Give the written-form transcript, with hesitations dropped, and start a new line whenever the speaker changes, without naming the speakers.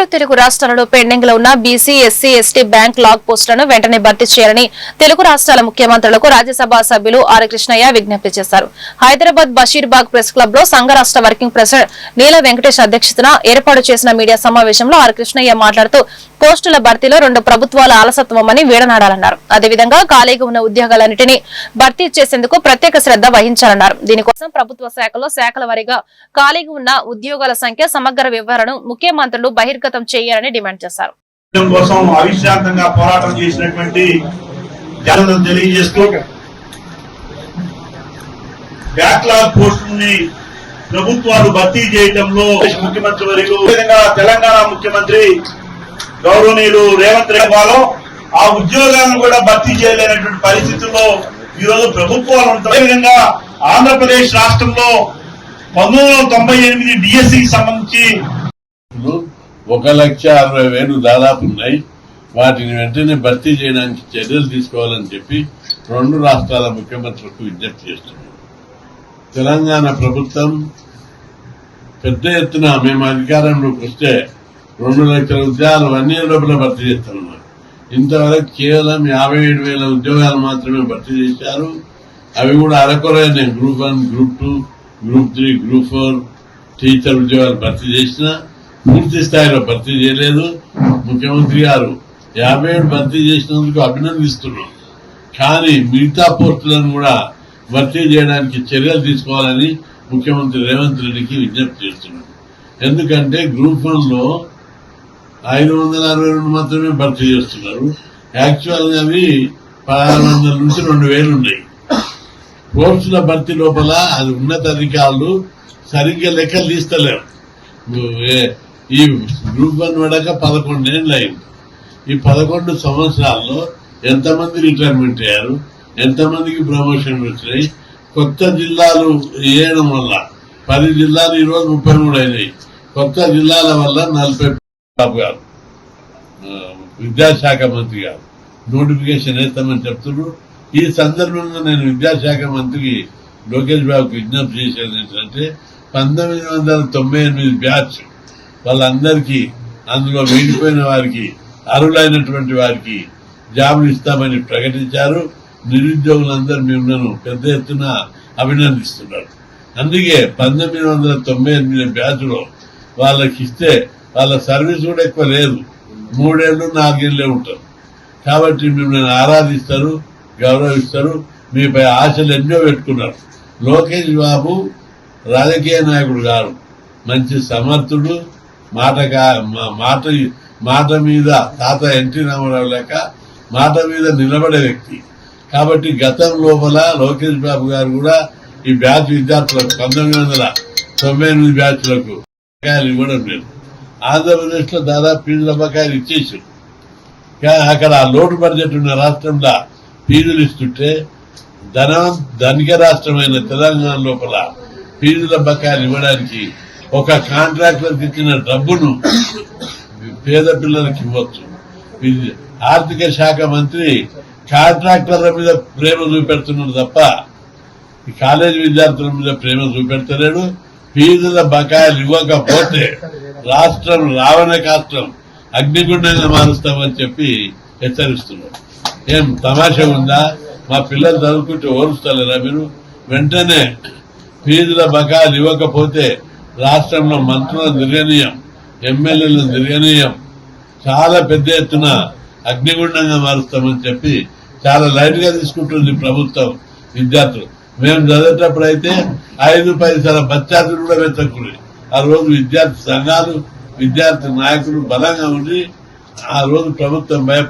రెండు తెలుగు రాష్ట్రాలలో పెండింగ్ లో ఉన్న BC SC ST backlog పోస్టులను వెంటనే భర్తీ చేయాలని తెలుగు రాష్ట్రాల ముఖ్యమంత్రులకు రాజ్యసభ సభ్యులు ఆర్ కృష్ణయ్య విజ్ఞప్తి చేశారు. హైదరాబాద్ బషీర్బాగ్ ప్రెస్ క్లబ్ లో సంఘ రాష్ట్ర వర్కింగ్ ప్రెసిడెంట్ నీల వెంకటేష్ అధ్యక్షతన ఏర్పాటు చేసిన మీడియా సమావేశంలో ఆర్ కృష్ణయ్య మాట్లాడుతూ పోస్టుల భర్తీలో రెండు ప్రభుత్వాల అలసత్వమని వీడనాడాలన్నారు. అదేవిధంగా ఖాళీగా ఉన్న ఉద్యోగాలన్నింటినీ భర్తీ చేసేందుకు ప్రత్యేక శ్రద్ధ వహించాలన్నారు. దీనికోసం ప్రభుత్వ శాఖలో శాఖల వారీగా ఖాళీగా ఉన్న ఉద్యోగాల సంఖ్య సమగ్ర వివరాలను ముఖ్యమంత్రులు బహిర్గతం చేయాలని డిమాండ్ చేశారు.
అవిశ్రాంతంగా పోరాటం చేసినటువంటి తెలియజేస్తూ బ్యాక్లాగ్ పోస్టుల్ని ప్రభుత్వాలు భర్తీ చేయడంలో ముఖ్యమంత్రి వర్యులు తెలంగాణ ముఖ్యమంత్రి గౌరవనీయులు రేవంత్ రెడ్డి వాళ్ళు ఆ ఉద్యోగాలను కూడా భర్తీ చేయలేనటువంటి పరిస్థితుల్లో ఈరోజు ప్రభుత్వాలు ఉంటాయి. విధంగా ఆంధ్రప్రదేశ్ రాష్ట్రంలో 1998 డిఎస్సికి సంబంధించి
1,60,000 దాదాపు ఉన్నాయి. వాటిని వెంటనే భర్తీ చేయడానికి చర్యలు తీసుకోవాలని చెప్పి రెండు రాష్ట్రాల ముఖ్యమంత్రులకు విజ్ఞప్తి చేస్తున్నారు. తెలంగాణ ప్రభుత్వం పెద్ద ఎత్తున మేము అధికారంలోకి వస్తే 2 లక్షల ఉద్యోగాలు 1 year లోపల భర్తీ చేస్తున్నారు. ఇంతవరకు కేవలం 57,000 ఉద్యోగాలు మాత్రమే భర్తీ చేశారు. అవి కూడా అరకొరైన group 1, group 2, group 3, group 4 teacher ఉద్యోగాలు భర్తీ చేసినా పూర్తి స్థాయిలో భర్తీ చేయలేదు. ముఖ్యమంత్రి గారు 57 భర్తీ చేసినందుకు అభినందిస్తున్నాం. కానీ మిగతా పోస్టులను కూడా భర్తీ చేయడానికి చర్యలు తీసుకోవాలని ముఖ్యమంత్రి రేవంత్ రెడ్డికి విజ్ఞప్తి చేస్తున్నాం. ఎందుకంటే గ్రూప్ 1లో 562 మాత్రమే భర్తీ చేస్తున్నారు. యాక్చువల్ గా అవి 1,600 నుంచి 2,000 ఉన్నాయి. పోస్టుల భర్తీ లోపల అది ఉన్నత అధికారులు సరిగ్గా లెక్కలు తీస్తలేరు. ఈ గ్రూప్ 1 పడక 11 ఏళ్ళు అయింది. ఈ 11 సంవత్సరాల్లో ఎంతమంది రిటైర్మెంట్ అయ్యారు, ఎంతమందికి ప్రమోషన్ వచ్చినాయి, కొత్త జిల్లాలు వేయడం వల్ల 10 జిల్లాలు ఈరోజు 33 అయినాయి. కొత్త జిల్లాల వల్ల 40 గారు విద్యాశాఖ మంత్రి గారు నోటిఫికేషన్ వేస్తామని చెప్తున్నారు. ఈ సందర్భంగా నేను విద్యాశాఖ మంత్రికి లోకేష్ బాబుకి విజ్ఞప్తి చేసేది ఏంటంటే 1998 బ్యాచ్ వాళ్ళందరికీ అందులో మిగిలిపోయిన వారికి అర్హులైనటువంటి వారికి జాబులు ఇస్తామని ప్రకటించారు. నిరుద్యోగులందరూ మిమ్మల్ని పెద్ద ఎత్తున అభినందిస్తున్నారు. అందుకే 1998 బ్యాచ్ లో వాళ్ళకి ఇస్తే వాళ్ళ సర్వీస్ కూడా ఎక్కువ లేదు, 3 ఏళ్ళు 4 ఏళ్లే ఉంటారు. కాబట్టి మిమ్మల్ని ఆరాధిస్తారు, గౌరవిస్తారు. మీపై ఆశలు ఎన్నో పెట్టుకున్నారు. లోకేష్ బాబు రాజకీయ నాయకుడు గారు, మంచి సమర్థుడు, మాట మీద తాత ఎన్టీ రామారావు లేక మాట మీద నిలబడే వ్యక్తి. కాబట్టి గతం లోపల లోకేష్ బాబు గారు కూడా ఈ బ్యాచ్ విద్యార్థులకు 1998 బ్యాచ్లకు బకాయిలు ఇవ్వడం లేదు. ఆంధ్రప్రదేశ్ లో దాదాపు ఫీజుల బకాయిలు ఇచ్చేసారు. అక్కడ లోటు బడ్జెట్ ఉన్న రాష్ట్రంలో ఫీజులు ఇస్తుంటే ధనిక రాష్ట్రమైన తెలంగాణ లోపల ఫీజుల బకాయిలు ఇవ్వడానికి ఒక కాంట్రాక్టర్కి ఇచ్చిన డబ్బును పేద పిల్లలకి ఇవ్వచ్చు. ఆర్థిక శాఖ మంత్రి కాంట్రాక్టర్ల మీద ప్రేమ చూపెడుతున్నాడు తప్ప ఈ కాలేజీ విద్యార్థుల మీద ప్రేమ చూపెడతలేడు. ఫీజుల బకాయిలు ఇవ్వకపోతే రాష్ట్రం రావణ కాష్టం అగ్నిగుండంగా మారుస్తామని చెప్పి హెచ్చరిస్తున్నారు. ఏం తమాషా ఉందా? మా పిల్లలు చదువుకుంటే ఓరుస్తలేరా మీరు? వెంటనే ఫీజుల బకాయిలు ఇవ్వకపోతే రాష్ట్రంలో మంత్రులను తిరగనీయం, ఎమ్మెల్యేలను తిరగనీయం, చాలా పెద్ద ఎత్తున అగ్నిగుండంగా మారుస్తామని చెప్పి చాలా లైట్ గా తీసుకుంటుంది ప్రభుత్వం విద్యార్థులు. మేము చదివేటప్పుడు అయితే 5 పైసల బచ్చాతులు కూడా వెతకూడదు. ఆ రోజు విద్యార్థి సంఘాలు, విద్యార్థి నాయకులు బలంగా ఉండి ఆ రోజు ప్రభుత్వం భయపడి